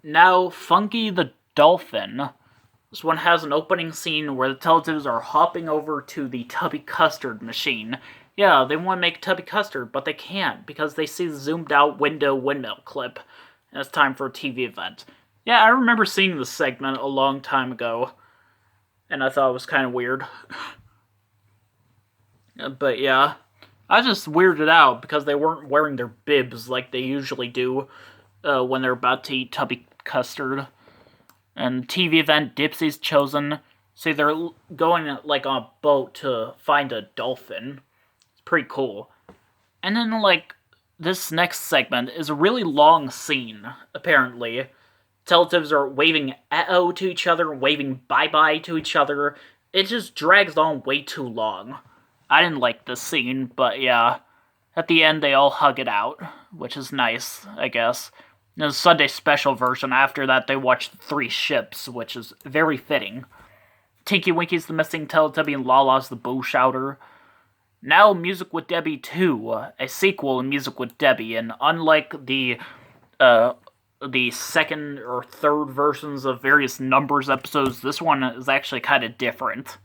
Now, Funky the Dolphin. This one has an opening scene where the Teletubbies are hopping over to the Tubby Custard machine. Yeah, they want to make Tubby Custard, but they can't because they see the zoomed out window windmill clip. And it's time for a TV event. Yeah, I remember seeing this segment a long time ago, and I thought it was kind of weird. But yeah, I was just weirded out because they weren't wearing their bibs like they usually do when they're about to eat Tubby Custard. And TV event Dipsy's chosen. See, they're going like on a boat to find a dolphin. It's pretty cool. And then like this next segment is a really long scene. Apparently, Teletubbies are waving "uh-oh" to each other, waving bye-bye to each other. It just drags on way too long. I didn't like this scene, but yeah. At the end, they all hug it out, which is nice, I guess. In the Sunday special version, after that, they watch Three Ships, which is very fitting. Tinky Winky's the missing Teletubby and Lala's the Boo Shouter. Now, Music with Debbie 2, a sequel in Music with Debbie, and unlike the second or third versions of various Numbers episodes, this one is actually kind of different.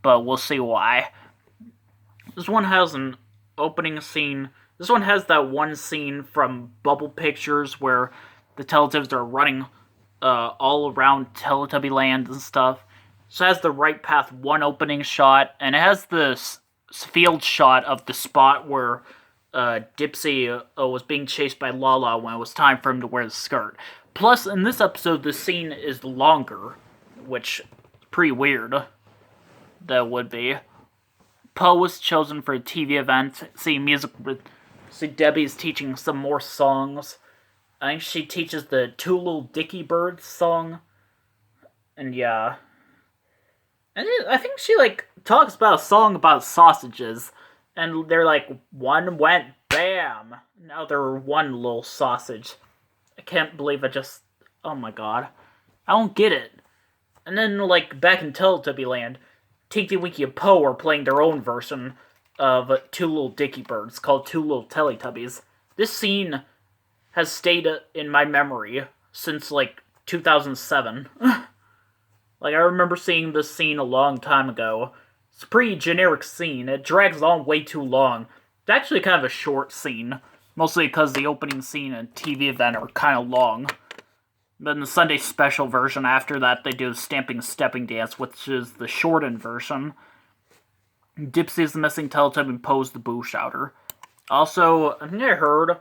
But we'll see why. This one has an opening scene. This one has that one scene from Bubble Pictures where the Teletubbies are running all around Teletubby Land and stuff. So it has the Right Path 1 opening shot, and it has the field shot of the spot where Dipsy was being chased by Lala when it was time for him to wear the skirt. Plus, in this episode, the scene is longer, which is pretty weird. That would be. Poe was chosen for a TV event. See, Debbie's teaching some more songs. I think she teaches the Two Little Dicky Birds song. And yeah. And I think she, talks about a song about sausages. And they're like, one went bam. Now they're one little sausage. I can't believe it just... Oh my god. I don't get it. And then, back in Teletubby Land, Tinky Winky and Poe are playing their own version of Two Little Dicky Birds called Two Little Teletubbies. This scene has stayed in my memory since 2007. I remember seeing this scene a long time ago. It's a pretty generic scene. It drags on way too long. It's actually kind of a short scene, mostly because the opening scene and TV event are kind of long. Then the Sunday special version, after that, they do the Stamping Stepping Dance, which is the shortened version. Dipsy's the missing Teletubby and Poe's the Boo Shouter. Also, I think I heard,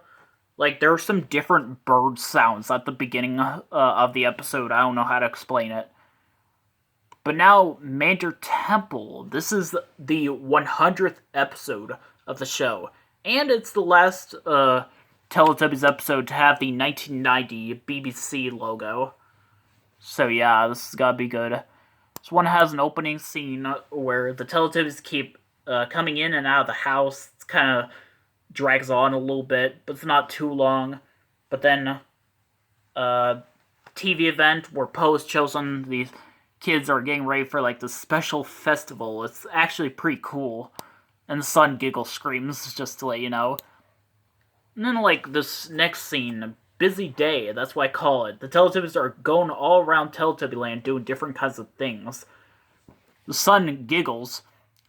there are some different bird sounds at the beginning of the episode. I don't know how to explain it. But now, Mandir Temple. This is the 100th episode of the show. And it's the last Teletubbies episode to have the 1990 BBC logo. So yeah, this has gotta be good. This one has an opening scene where the Teletubbies keep coming in and out of the house. It kind of drags on a little bit, but it's not too long. But then, TV event where Poe is chosen. These kids are getting ready for the special festival. It's actually pretty cool. And the son giggles, screams, just to let you know. And then, this next scene, busy day, that's what I call it. The Teletubbies are going all around Teletubby Land doing different kinds of things. The son giggles,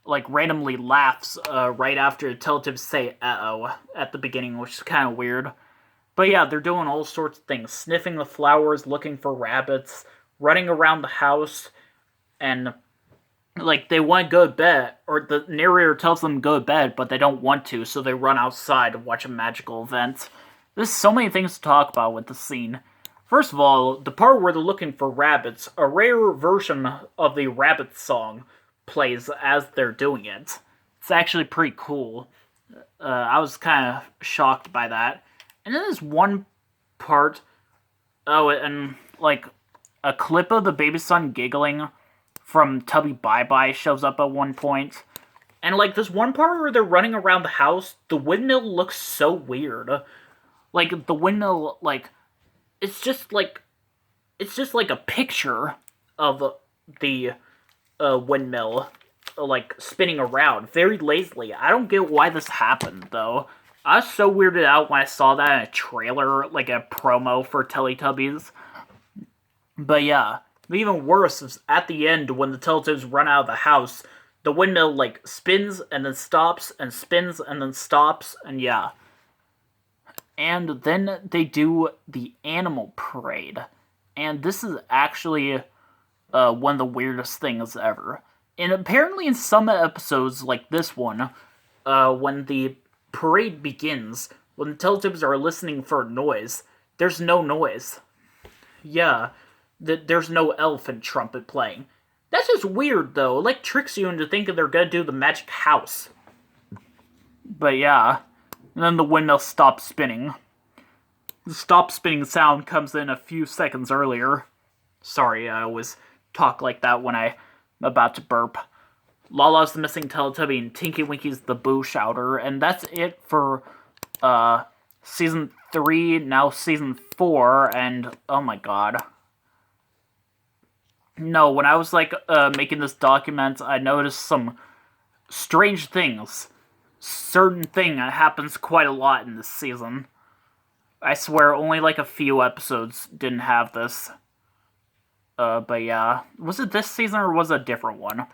randomly laughs right after the Teletubbies say uh-oh at the beginning, which is kind of weird. But yeah, they're doing all sorts of things. Sniffing the flowers, looking for rabbits, running around the house, and they want to go to bed, or the narrator tells them to go to bed, but they don't want to, so they run outside to watch a magical event. There's so many things to talk about with the scene. First of all, the part where they're looking for rabbits, a rare version of the rabbit song plays as they're doing it. It's actually pretty cool. I was kind of shocked by that. And then there's one part, and a clip of the baby son giggling from Tubby Bye Bye shows up at one point. And this one part where they're running around the house, the windmill looks so weird. The windmill, it's just a picture of the windmill, spinning around very lazily. I don't get why this happened, though. I was so weirded out when I saw that in a trailer, a promo for Teletubbies. But yeah, even worse is at the end when the Teletubbies run out of the house, the windmill like spins and then stops and spins and then stops, and yeah. And then they do the animal parade. And this is actually one of the weirdest things ever. And apparently, in some episodes, like this one, when the parade begins, when the Teletubbies are listening for a noise, there's no noise. Yeah, there's no elephant trumpet playing. That's just weird, though. It, like, tricks you into thinking they're gonna do the magic house. But yeah, and then the windmill stops spinning. The stop spinning sound comes in a few seconds earlier. Sorry, I always talk like that when I'm about to burp. Lala's the missing Teletubby and Tinky Winky's the Boo Shouter, and that's it for season 3, now season 4, and oh my god. No, when I was like making this document, I noticed some strange things. Certain thing that happens quite a lot in this season. I swear only like a few episodes didn't have this. But yeah. Was it this season or was it a different one?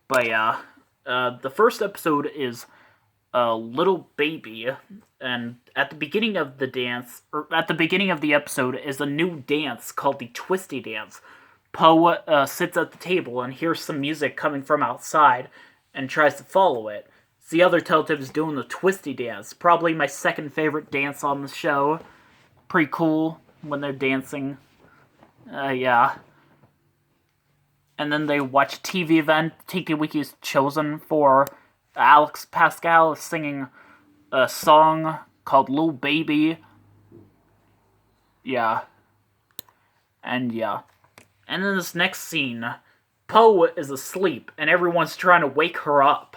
But yeah. The first episode is Little Baby, and at the beginning of the dance, or at the beginning of the episode, is a new dance called the Twisty Dance. Poe sits at the table and hears some music coming from outside and tries to follow it. It's the other Teletubbies doing the Twisty Dance. Probably my second favorite dance on the show. Pretty cool when they're dancing. Yeah. And then they watch a TV event. Tinky Winky is chosen for. Alex Pascal is singing a song called Little Baby. Yeah. And yeah. And then this next scene, Poe is asleep and everyone's trying to wake her up.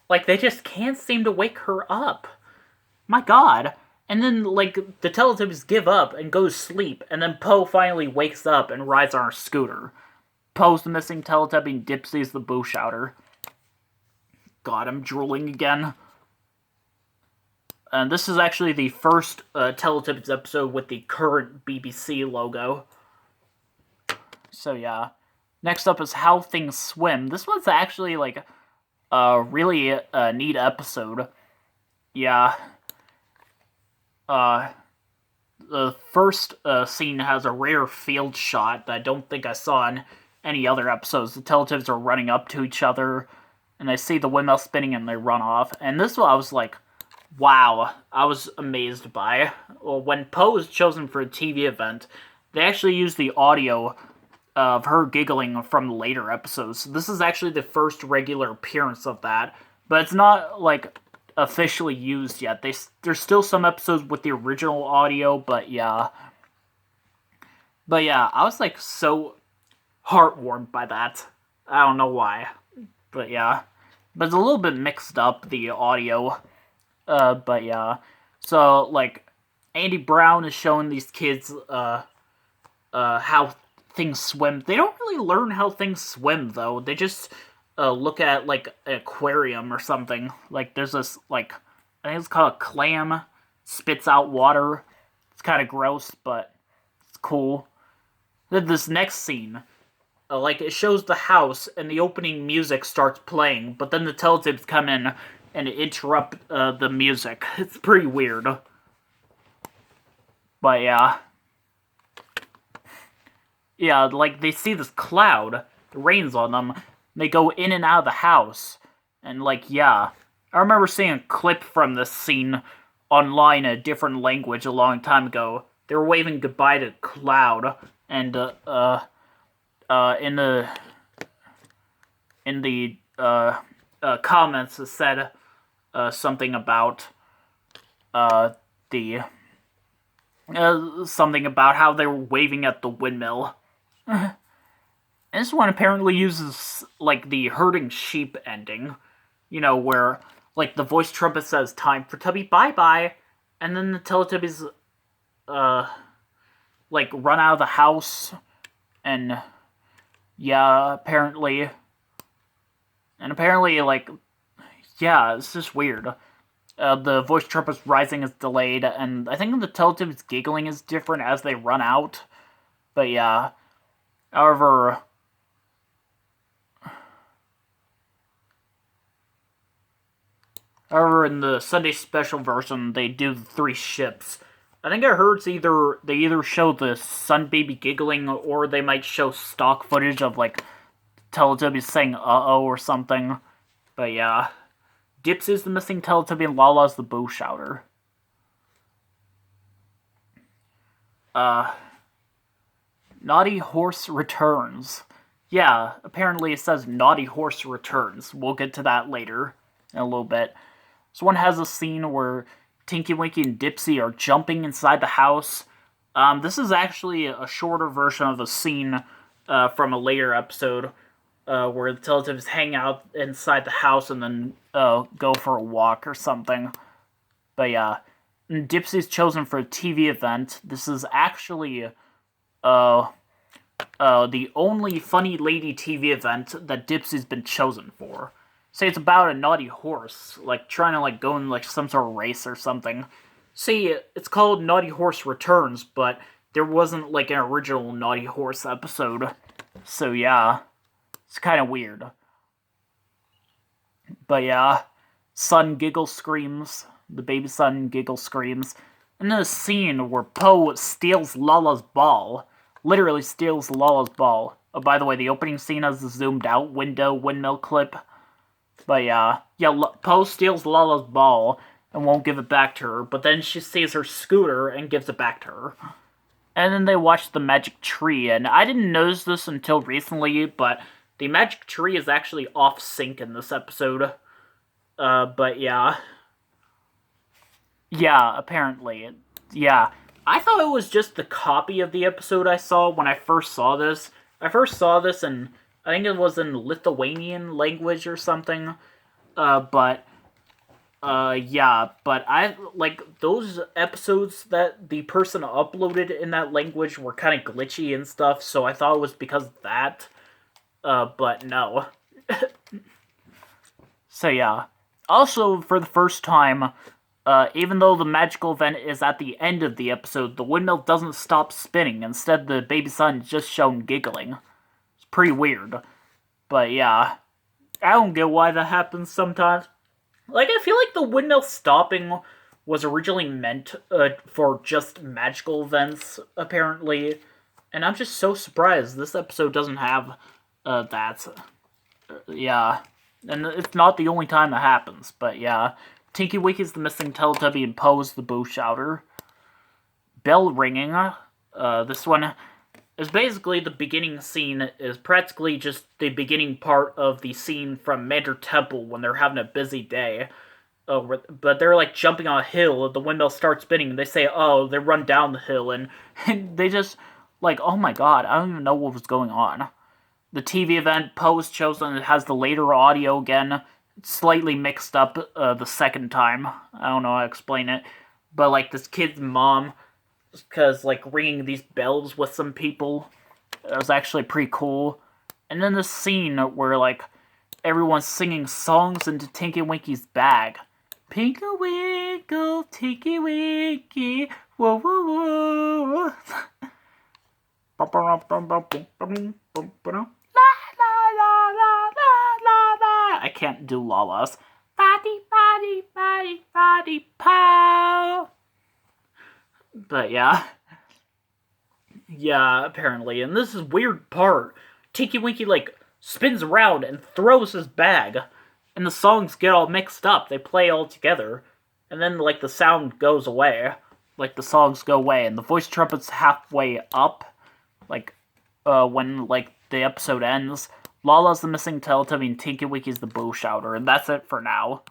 Like, they just can't seem to wake her up. My god. And then, like, the Teletubbies give up and go to sleep, and then Poe finally wakes up and rides on her scooter. Poe's the missing Teletubby and Dipsy's the Boo Shouter. God, I'm drooling again. And this is actually the first Teletubbies episode with the current BBC logo. So yeah. Next up is How Things Swim. This one's actually, like, a really neat episode. Yeah. The first scene has a rare field shot that I don't think I saw in any other episodes. The Teletubbies are running up to each other, and they see the windmill spinning and they run off. And this one I was like, wow, I was amazed by. Well, when Poe was chosen for a TV event, they actually used the audio of her giggling from later episodes. So this is actually the first regular appearance of that, but it's not, like, officially used yet. There's still some episodes with the original audio, but yeah. But yeah, I was, like, so heartwarmed by that. I don't know why. But yeah. But it's a little bit mixed up, the audio. But yeah. So, like, Andy Brown is showing these kids, how things swim. They don't really learn how things swim, though. They just look at, like, an aquarium or something. Like, there's this, like, I think it's called a clam. Spits out water. It's kind of gross, but it's cool. Then this next scene, like, it shows the house, and the opening music starts playing, but then the Teletubbies come in and interrupt the music. It's pretty weird. But yeah. Yeah, like, they see this cloud, it rains on them, they go in and out of the house, and, like, yeah. I remember seeing a clip from this scene online in a different language a long time ago. They were waving goodbye to cloud, and, in the comments it said, something about, something about how they were waving at the windmill. And this one apparently uses, like, the herding sheep ending. You know, where, like, the voice trumpet says, "Time for Tubby, bye-bye," and then the Teletubbies, like, run out of the house, and, yeah, apparently, like, yeah, it's just weird. The voice trumpet's rising is delayed, and I think the Teletubbies giggling is different as they run out, but yeah. However, in the Sunday special version, they do the three ships. I think I heard they either show the sun baby giggling or they might show stock footage of like Teletubbies saying "uh-oh" or something. But yeah, Dipsy's the missing Teletubby and Lala's the boo shouter. Naughty Horse returns. Yeah, apparently it says Naughty Horse returns. We'll get to that later in a little bit. This one has a scene where Tinky Winky and Dipsy are jumping inside the house. This is actually a shorter version of a scene from a later episode where the Teletubbies hang out inside the house and then go for a walk or something. But yeah, Dipsy's chosen for a TV event. This is actually the only Funny Lady TV event that Dipsy's been chosen for. Say it's about a naughty horse, like trying to like go in like some sort of race or something. See, it's called Naughty Horse Returns, but there wasn't like an original Naughty Horse episode. So yeah, it's kind of weird. But yeah, son giggle screams. The baby son giggle screams. And then a scene where Poe steals Lala's ball. Literally steals Lala's ball. Oh, by the way, the opening scene has the zoomed out windmill clip. But yeah, Poe steals Lala's ball and won't give it back to her, but then she sees her scooter and gives it back to her. And then they watch the magic tree, and I didn't notice this until recently, but the magic tree is actually off sync in this episode. But yeah. Yeah, apparently. Yeah. I thought it was just the copy of the episode I saw when I first saw this. I first saw this in, I think it was in Lithuanian language or something. Yeah, but I, like, those episodes that the person uploaded in that language were kind of glitchy and stuff, so I thought it was because of that. But no. So yeah. Also, for the first time, even though the magical event is at the end of the episode, the windmill doesn't stop spinning. Instead, the baby son is just shown giggling. It's pretty weird. But yeah, I don't get why that happens sometimes. Like, I feel like the windmill stopping was originally meant for just magical events, apparently. And I'm just so surprised this episode doesn't have that. Yeah. And it's not the only time that happens, but yeah. Tinky Winky's the missing Teletubby and Poe's the boo shouter. Bell ringing. This one is basically the beginning scene, is practically just the beginning part of the scene from Manor Temple when they're having a busy day. But they're like jumping on a hill, the windmill starts spinning, and they say, oh, they run down the hill, and they just, like, oh my god, I don't even know what was going on. The TV event, Poe's chosen, it has the later audio again. It's slightly mixed up the second time. I don't know how to explain it. But, like, this kid's mom, because, like, ringing these bells with some people, it was actually pretty cool. And then this scene where, like, everyone's singing songs into Tinky Winky's bag. Pinkle winkle, Tinky Winky, whoa whoa whoa. I can't do Lala's. Body, pow. But yeah. Yeah, apparently. And this is weird part. Tinky Winky, like, spins around and throws his bag. And the songs get all mixed up. They play all together. And then, like, the sound goes away. Like, the songs go away. And the voice trumpet's halfway up. Like, when, like, the episode ends. Lala's the missing Teletubby and Tinky Winky's the boo shouter. And that's it for now.